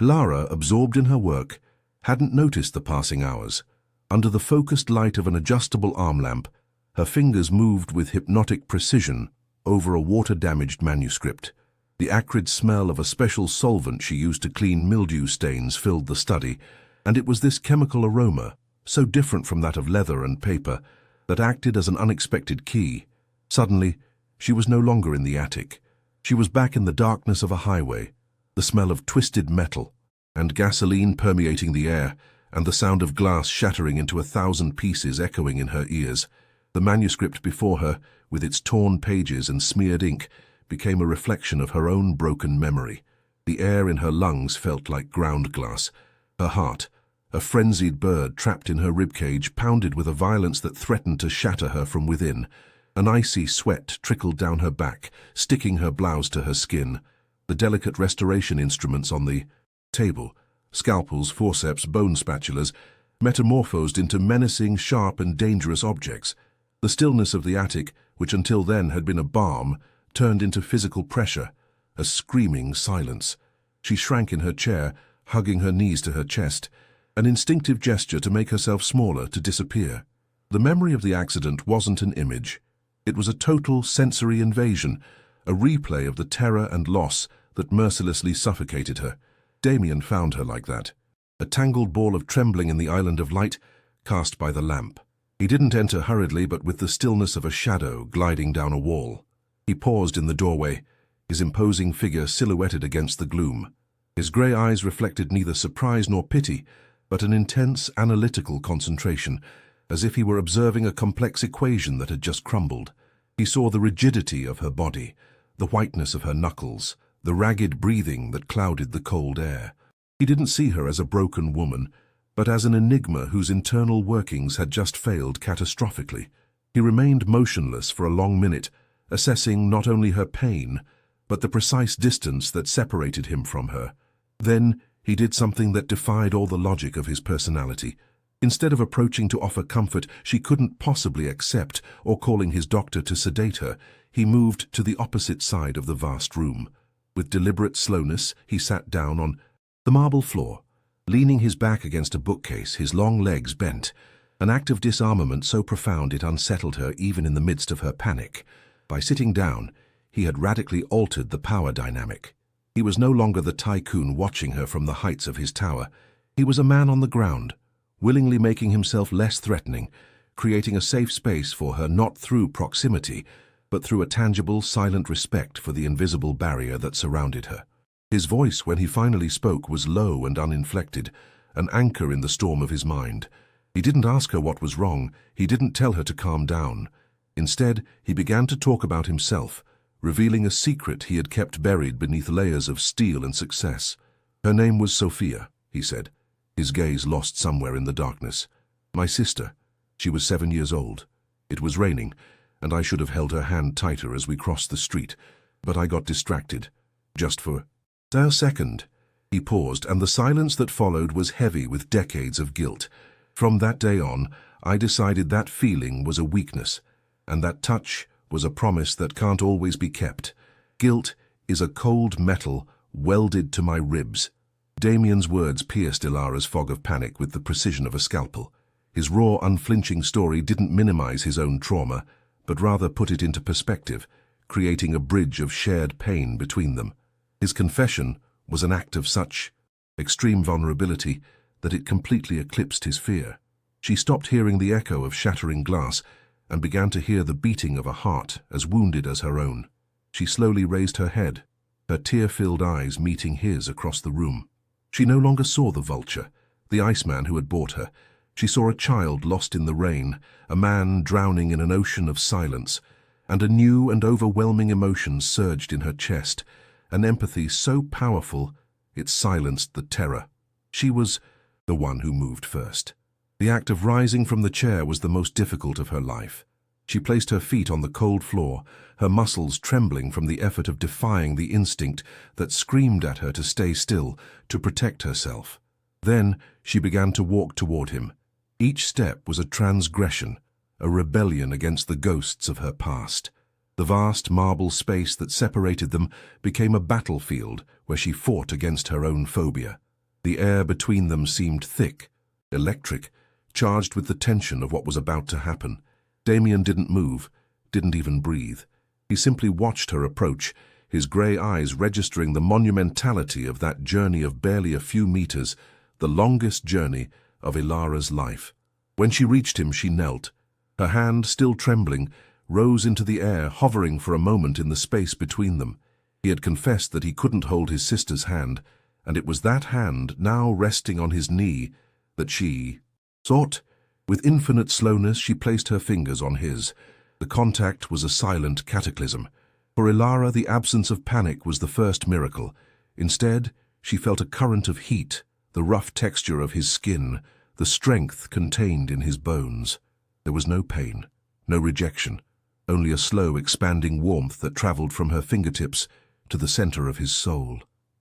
Speaker 1: Ilara, absorbed in her work, hadn't noticed the passing hours. Under the focused light of an adjustable arm lamp, her fingers moved with hypnotic precision over a water-damaged manuscript. The acrid smell of a special solvent she used to clean mildew stains filled the study, And it was this chemical aroma, so different from that of leather and paper, that acted as an unexpected key. Suddenly, she was no longer in the attic. She was back in the darkness of a highway, the smell of twisted metal and gasoline permeating the air, and the sound of glass shattering into 1,000 pieces echoing in her ears. The manuscript before her, with its torn pages and smeared ink, became a reflection of her own broken memory. The air in her lungs felt like ground glass. Her heart, a frenzied bird trapped in her ribcage, pounded with a violence that threatened to shatter her from within. An icy sweat trickled down her back, sticking her blouse to her skin. The delicate restoration instruments on the table, scalpels, forceps, bone spatulas, metamorphosed into menacing, sharp and dangerous objects. The stillness of the attic, which until then had been a balm, turned into physical pressure, a screaming silence. She shrank in her chair, hugging her knees to her chest, an instinctive gesture to make herself smaller, to disappear. The memory of the accident wasn't an image. It was a total sensory invasion, a replay of the terror and loss that mercilessly suffocated her. Damien found her like that, a tangled ball of trembling in the island of light cast by the lamp. He didn't enter hurriedly, but with the stillness of a shadow gliding down a wall. He paused in the doorway, his imposing figure silhouetted against the gloom. His grey eyes reflected neither surprise nor pity, but an intense, analytical concentration, as if he were observing a complex equation that had just crumbled. He saw the rigidity of her body, the whiteness of her knuckles, the ragged breathing that clouded the cold air. He didn't see her as a broken woman, but as an enigma whose internal workings had just failed catastrophically. He remained motionless for a long minute, assessing not only her pain, but the precise distance that separated him from her. Then he did something that defied all the logic of his personality. Instead of approaching to offer comfort she couldn't possibly accept, or calling his doctor to sedate her, he moved to the opposite side of the vast room. With deliberate slowness, he sat down on the marble floor, leaning his back against a bookcase, his long legs bent, an act of disarmament so profound it unsettled her even in the midst of her panic. By sitting down, he had radically altered the power dynamic. He was no longer the tycoon watching her from the heights of his tower. He was a man on the ground, willingly making himself less threatening, creating a safe space for her not through proximity, but through a tangible, silent respect for the invisible barrier that surrounded her. His voice, when he finally spoke, was low and uninflected, an anchor in the storm of his mind. He didn't ask her what was wrong, he didn't tell her to calm down. Instead, he began to talk about himself, revealing a secret he had kept buried beneath layers of steel and success. Her name was Sophia, he said, his gaze lost somewhere in the darkness. My sister. She was 7 years old. It was raining, and I should have held her hand tighter as we crossed the street, but I got distracted. Just for a second. He paused, and the silence that followed was heavy with decades of guilt. From that day on, I decided that feeling was a weakness, and that touch was a promise that can't always be kept. Guilt is a cold metal welded to my ribs. Damien's words pierced Ilara's fog of panic with the precision of a scalpel. His raw, unflinching story didn't minimize his own trauma, but rather put it into perspective, creating a bridge of shared pain between them. His confession was an act of such extreme vulnerability that it completely eclipsed his fear. She stopped hearing the echo of shattering glass and began to hear the beating of a heart as wounded as her own. She slowly raised her head, her tear-filled eyes meeting his across the room. She no longer saw the vulture, the Iceman who had bought her. She saw a child lost in the rain, a man drowning in an ocean of silence, and a new and overwhelming emotion surged in her chest, an empathy so powerful it silenced the terror. She was the one who moved first. The act of rising from the chair was the most difficult of her life. She placed her feet on the cold floor, her muscles trembling from the effort of defying the instinct that screamed at her to stay still, to protect herself. Then she began to walk toward him. Each step was a transgression, a rebellion against the ghosts of her past. The vast marble space that separated them became a battlefield where she fought against her own phobia. The air between them seemed thick, electric, charged with the tension of what was about to happen. Damien didn't move, didn't even breathe. He simply watched her approach, his grey eyes registering the monumentality of that journey of barely a few meters, the longest journey of Ilara's life. When she reached him, she knelt. Her hand, still trembling, rose into the air, hovering for a moment in the space between them. He had confessed that he couldn't hold his sister's hand, and it was that hand, now resting on his knee, that she sought. With infinite slowness, she placed her fingers on his. The contact was a silent cataclysm. For Ilara, the absence of panic was the first miracle. Instead, she felt a current of heat, the rough texture of his skin, the strength contained in his bones. There was no pain, no rejection, only a slow, expanding warmth that traveled from her fingertips to the center of his soul.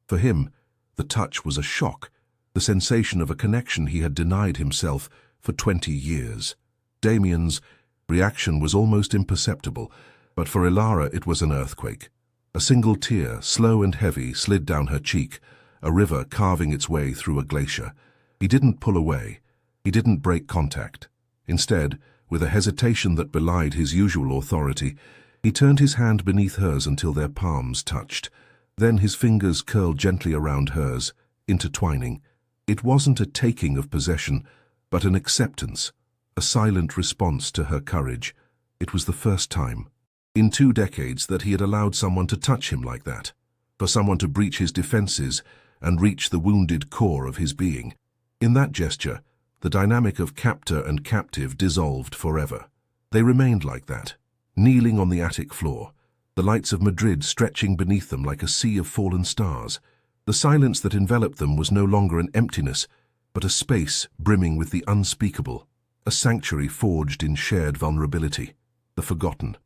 Speaker 1: For him, the touch was a shock, the sensation of a connection he had denied himself for 20 years. Damien's reaction was almost imperceptible, but for Ilara it was an earthquake. A single tear, slow and heavy, slid down her cheek, a river carving its way through a glacier. He didn't pull away. He didn't break contact. Instead, with a hesitation that belied his usual authority, he turned his hand beneath hers until their palms touched. Then his fingers curled gently around hers, intertwining. It wasn't a taking of possession, but an acceptance, a silent response to her courage. It was the first time in 2 decades that he had allowed someone to touch him like that, for someone to breach his defenses and reach the wounded core of his being. In that gesture, the dynamic of captor and captive dissolved forever. They remained like that, kneeling on the attic floor, the lights of Madrid stretching beneath them like a sea of fallen stars. The silence that enveloped them was no longer an emptiness, but a space brimming with the unspeakable, a sanctuary forged in shared vulnerability, the forgotten.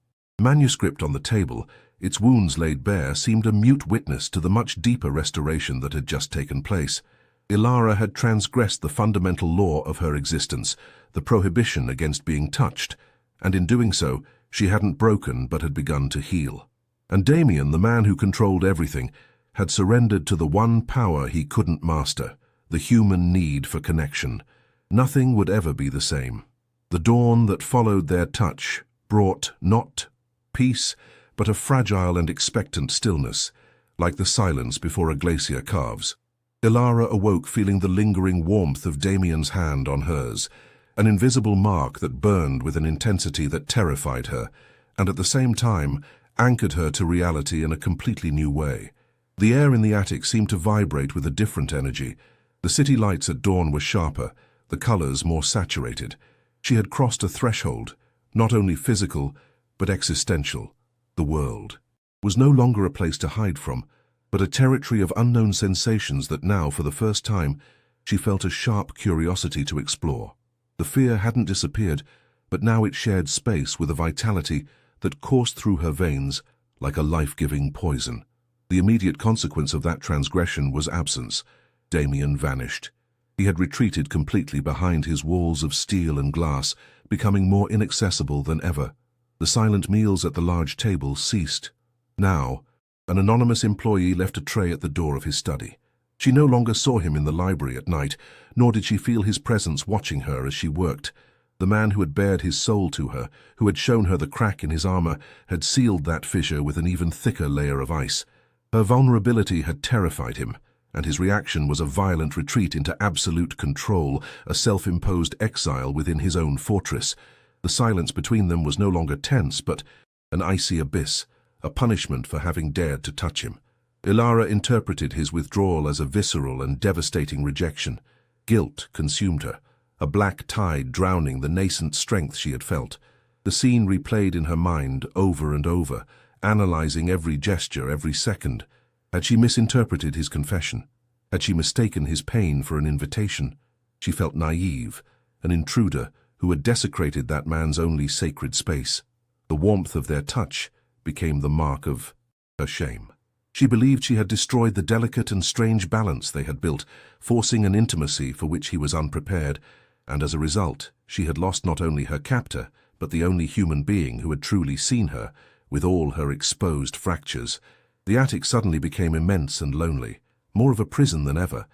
Speaker 1: Manuscript on the table, its wounds laid bare, seemed a mute witness to the much deeper restoration that had just taken place. Ilara had transgressed the fundamental law of her existence, the prohibition against being touched, and in doing so, she hadn't broken but had begun to heal. And Damien, the man who controlled everything, had surrendered to the one power he couldn't master, the human need for connection. Nothing would ever be the same. The dawn that followed their touch brought not peace, but a fragile and expectant stillness, like the silence before a glacier calves. Ilara awoke feeling the lingering warmth of Damien's hand on hers, an invisible mark that burned with an intensity that terrified her, and at the same time anchored her to reality in a completely new way. The air in the attic seemed to vibrate with a different energy. The city lights at dawn were sharper, the colors more saturated. She had crossed a threshold, not only physical, but existential. The world was no longer a place to hide from, but a territory of unknown sensations that now, for the first time, she felt a sharp curiosity to explore. The fear hadn't disappeared, but now it shared space with a vitality that coursed through her veins like a life-giving poison. The immediate consequence of that transgression was absence. Damien vanished. He had retreated completely behind his walls of steel and glass, becoming more inaccessible than ever. The silent meals at the large table ceased. Now, an anonymous employee left a tray at the door of his study. She no longer saw him in the library at night, nor did she feel his presence watching her as she worked. The man who had bared his soul to her, who had shown her the crack in his armor, had sealed that fissure with an even thicker layer of ice. Her vulnerability had terrified him, and his reaction was a violent retreat into absolute control, a self-imposed exile within his own fortress. The silence between them was no longer tense, but an icy abyss, a punishment for having dared to touch him. Ilara interpreted his withdrawal as a visceral and devastating rejection. Guilt consumed her, a black tide drowning the nascent strength she had felt. The scene replayed in her mind over and over, analyzing every gesture, every second. Had she misinterpreted his confession? Had she mistaken his pain for an invitation? She felt naive, an intruder who had desecrated that man's only sacred space. The warmth of their touch became the mark of her shame. She believed she had destroyed the delicate and strange balance they had built, forcing an intimacy for which he was unprepared, and as a result, she had lost not only her captor, but the only human being who had truly seen her, with all her exposed fractures. The attic suddenly became immense and lonely, more of a prison than ever.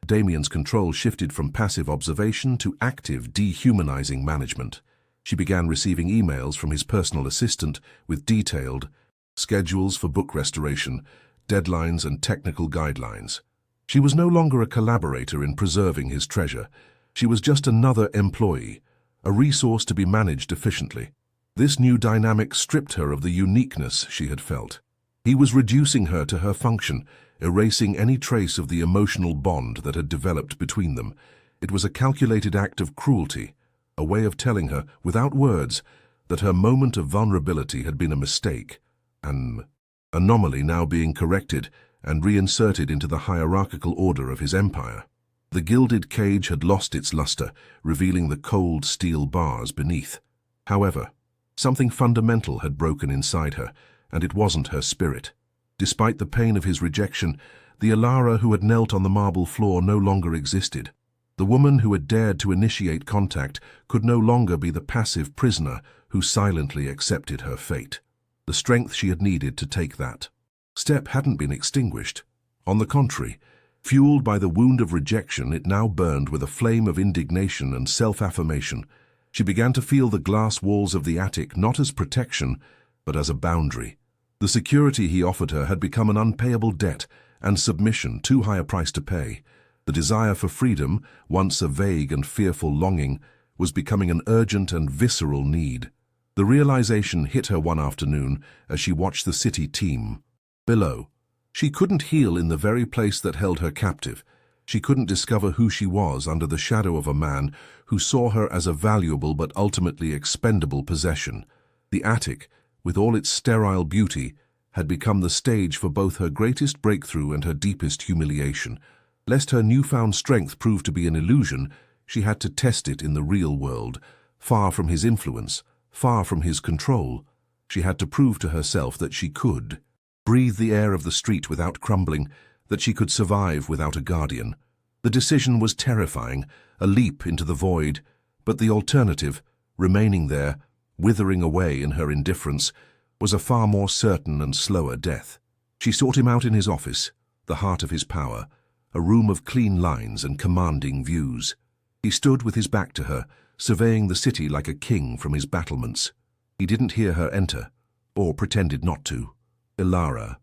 Speaker 1: Damien's control shifted from passive observation to active, dehumanizing management. She began receiving emails from his personal assistant with detailed schedules for book restoration, deadlines and technical guidelines. She was no longer a collaborator in preserving his treasure. She was just another employee, a resource to be managed efficiently. This new dynamic stripped her of the uniqueness she had felt. He was reducing her to her function, erasing any trace of the emotional bond that had developed between them. It was a calculated act of cruelty, a way of telling her, without words, that her moment of vulnerability had been a mistake, an anomaly now being corrected and reinserted into the hierarchical order of his empire. The gilded cage had lost its luster, revealing the cold steel bars beneath. However, something fundamental had broken inside her, and it wasn't her spirit. Despite the pain of his rejection, the Ilara who had knelt on the marble floor no longer existed. The woman who had dared to initiate contact could no longer be the passive prisoner who silently accepted her fate. The strength she had needed to take that step hadn't been extinguished. On the contrary, fueled by the wound of rejection, it now burned with a flame of indignation and self-affirmation. She began to feel the glass walls of the attic not as protection, but as a boundary. The security he offered her had become an unpayable debt, and submission too high a price to pay. The desire for freedom, once a vague and fearful longing, was becoming an urgent and visceral need. The realization hit her one afternoon as she watched the city teem below. She couldn't heal in the very place that held her captive. She couldn't discover who she was under the shadow of a man who saw her as a valuable but ultimately expendable possession. The attic, with all its sterile beauty, had become the stage for both her greatest breakthrough and her deepest humiliation. Lest her newfound strength prove to be an illusion, she had to test it in the real world, far from his influence, far from his control. She had to prove to herself that she could breathe the air of the street without crumbling, that she could survive without a guardian. The decision was terrifying, a leap into the void, but the alternative, remaining there, withering away in her indifference, was a far more certain and slower death. She sought him out in his office, the heart of his power, a room of clean lines and commanding views. He stood with his back to her, surveying the city like a king from his battlements. He didn't hear her enter, or pretended not to. Ilara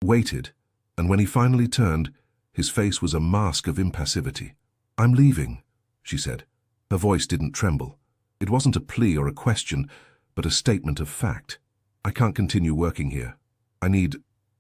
Speaker 1: waited, and when he finally turned, his face was a mask of impassivity. "I'm leaving," she said. Her voice didn't tremble. It wasn't a plea or a question, but a statement of fact. "I can't continue working here. I need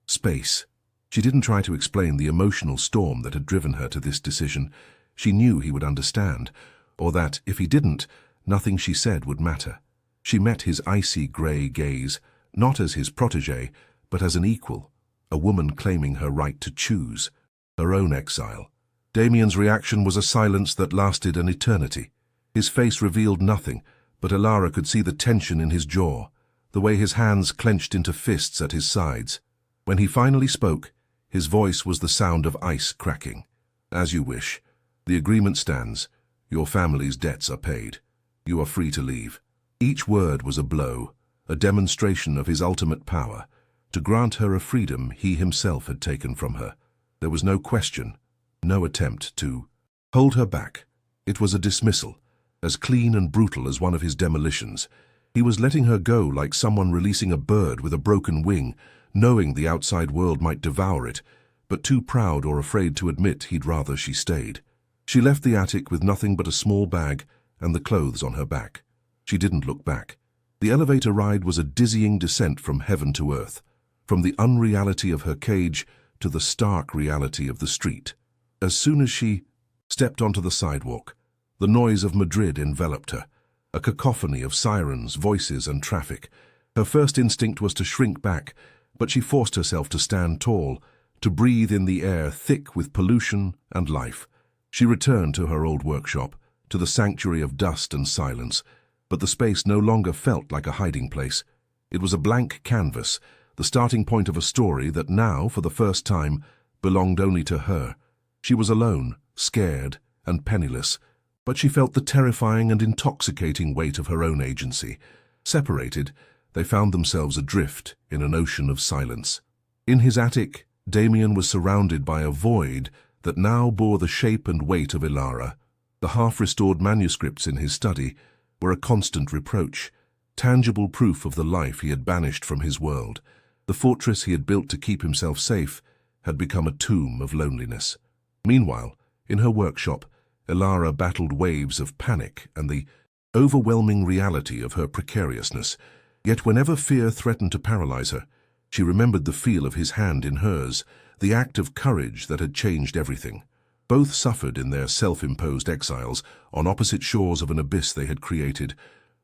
Speaker 1: space." She didn't try to explain the emotional storm that had driven her to this decision. She knew he would understand, or that, if he didn't, nothing she said would matter. She met his icy grey gaze, not as his protégé, but as an equal, a woman claiming her right to choose, her own exile. Damien's reaction was a silence that lasted an eternity. His face revealed nothing, but Ilara could see the tension in his jaw, the way his hands clenched into fists at his sides. When he finally spoke, his voice was the sound of ice cracking. "As you wish. The agreement stands. Your family's debts are paid. You are free to leave." Each word was a blow, a demonstration of his ultimate power, to grant her a freedom he himself had taken from her. There was no question, no attempt to hold her back. It was a dismissal, as clean and brutal as one of his demolitions. He was letting her go like someone releasing a bird with a broken wing, knowing the outside world might devour it, but too proud or afraid to admit he'd rather she stayed. She left the attic with nothing but a small bag and the clothes on her back. She didn't look back. The elevator ride was a dizzying descent from heaven to earth, from the unreality of her cage to the stark reality of the street. As soon as she stepped onto the sidewalk, the noise of Madrid enveloped her, a cacophony of sirens, voices, and traffic. Her first instinct was to shrink back, but she forced herself to stand tall, to breathe in the air thick with pollution and life. She returned to her old workshop, to the sanctuary of dust and silence, but the space no longer felt like a hiding place. It was a blank canvas, the starting point of a story that now, for the first time, belonged only to her. She was alone, scared, and penniless, but she felt the terrifying and intoxicating weight of her own agency. Separated, they found themselves adrift in an ocean of silence. In his attic, Damien was surrounded by a void that now bore the shape and weight of Ilara. The half-restored manuscripts in his study were a constant reproach, tangible proof of the life he had banished from his world. The fortress he had built to keep himself safe had become a tomb of loneliness. Meanwhile, in her workshop, Ilara battled waves of panic and the overwhelming reality of her precariousness. Yet whenever fear threatened to paralyze her, she remembered the feel of his hand in hers, the act of courage that had changed everything. Both suffered in their self-imposed exiles on opposite shores of an abyss they had created,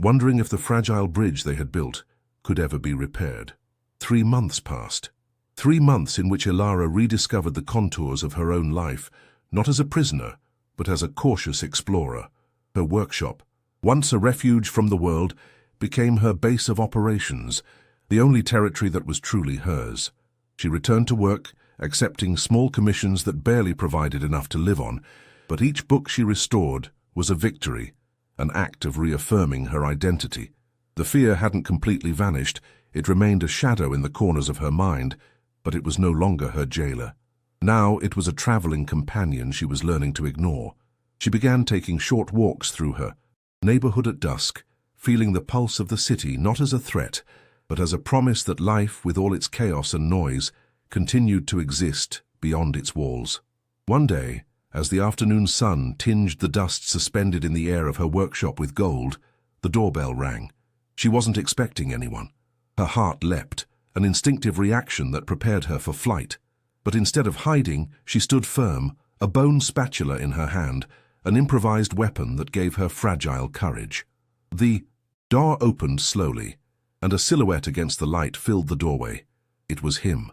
Speaker 1: wondering if the fragile bridge they had built could ever be repaired. 3 months passed. 3 months in which Ilara rediscovered the contours of her own life, not as a prisoner, but as a cautious explorer. Her workshop, once a refuge from the world, became her base of operations, the only territory that was truly hers. She returned to work, accepting small commissions that barely provided enough to live on, but each book she restored was a victory, an act of reaffirming her identity. The fear hadn't completely vanished. It remained a shadow in the corners of her mind, but it was no longer her jailer. Now it was a traveling companion she was learning to ignore. She began taking short walks through her neighborhood at dusk, feeling the pulse of the city not as a threat, but as a promise that life, with all its chaos and noise, continued to exist beyond its walls. One day, as the afternoon sun tinged the dust suspended in the air of her workshop with gold, the doorbell rang. She wasn't expecting anyone. Her heart leapt, an instinctive reaction that prepared her for flight. But instead of hiding, she stood firm, a bone spatula in her hand, an improvised weapon that gave her fragile courage. The door opened slowly, and a silhouette against the light filled the doorway. It was him,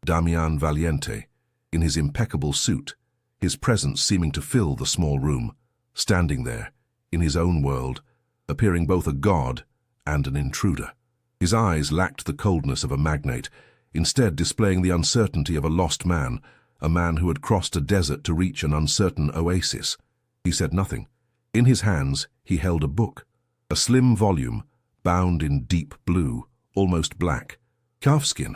Speaker 1: Damian Valiente, in his impeccable suit, his presence seeming to fill the small room, standing there, in his own world, appearing both a god and an intruder. His eyes lacked the coldness of a magnate, instead displaying the uncertainty of a lost man, a man who had crossed a desert to reach an uncertain oasis. He said nothing. In his hands, he held a book, a slim volume, bound in deep blue, almost black, calfskin.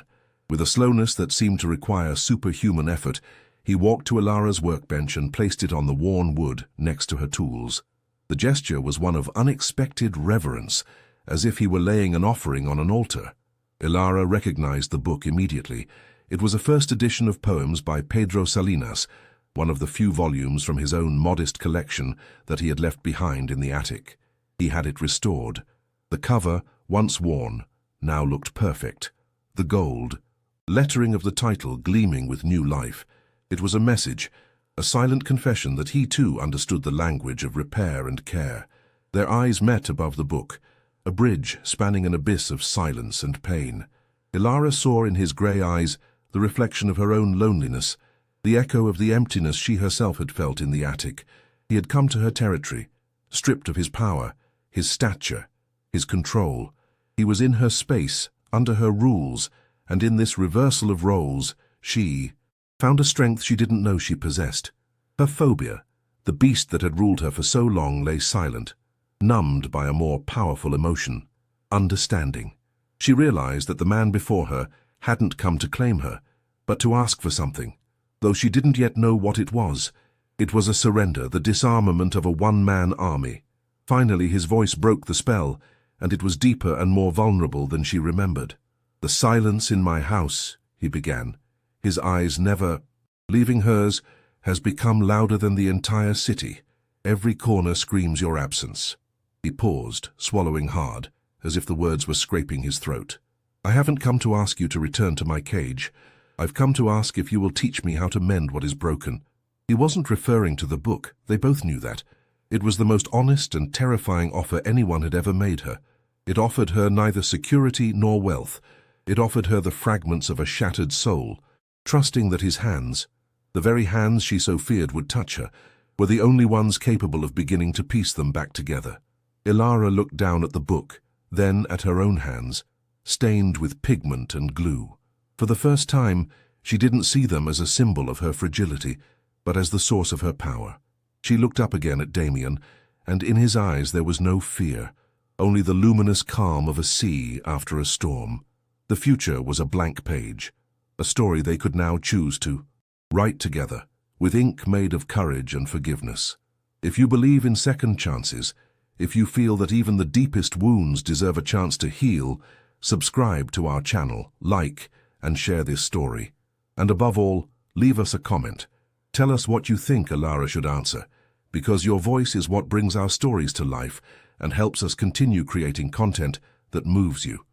Speaker 1: With a slowness that seemed to require superhuman effort, he walked to Ilara's workbench and placed it on the worn wood next to her tools. The gesture was one of unexpected reverence, as if he were laying an offering on an altar. Ilara recognized the book immediately. It was a first edition of poems by Pedro Salinas, one of the few volumes from his own modest collection that he had left behind in the attic. He had it restored. The cover, once worn, now looked perfect. The gold lettering of the title gleaming with new life. It was a message, a silent confession that he too understood the language of repair and care. Their eyes met above the book, a bridge spanning an abyss of silence and pain. Ilara saw in his grey eyes the reflection of her own loneliness, the echo of the emptiness she herself had felt in the attic. He had come to her territory, stripped of his power, his stature, his control. He was in her space, under her rules, and in this reversal of roles, she found a strength she didn't know she possessed. Her phobia, the beast that had ruled her for so long, lay silent, numbed by a more powerful emotion, understanding. She realized that the man before her hadn't come to claim her, but to ask for something, though she didn't yet know what it was. It was a surrender, the disarmament of a one-man army. Finally, his voice broke the spell, and it was deeper and more vulnerable than she remembered. "The silence in my house," he began, his eyes never leaving hers, "has become louder than the entire city. Every corner screams your absence." He paused, swallowing hard, as if the words were scraping his throat. "I haven't come to ask you to return to my cage. I've come to ask if you will teach me how to mend what is broken." He wasn't referring to the book. They both knew that. It was the most honest and terrifying offer anyone had ever made her. It offered her neither security nor wealth. It offered her the fragments of a shattered soul, trusting that his hands, the very hands she so feared would touch her, were the only ones capable of beginning to piece them back together. Ilara looked down at the book, then at her own hands, stained with pigment and glue. For the first time, she didn't see them as a symbol of her fragility, but as the source of her power. She looked up again at Damien, and in his eyes there was no fear, only the luminous calm of a sea after a storm. The future was a blank page, a story they could now choose to write together, with ink made of courage and forgiveness. If you believe in second chances, if you feel that even the deepest wounds deserve a chance to heal, subscribe to our channel, like, and share this story. And above all, leave us a comment. Tell us what you think Alara should answer, because your voice is what brings our stories to life and helps us continue creating content that moves you.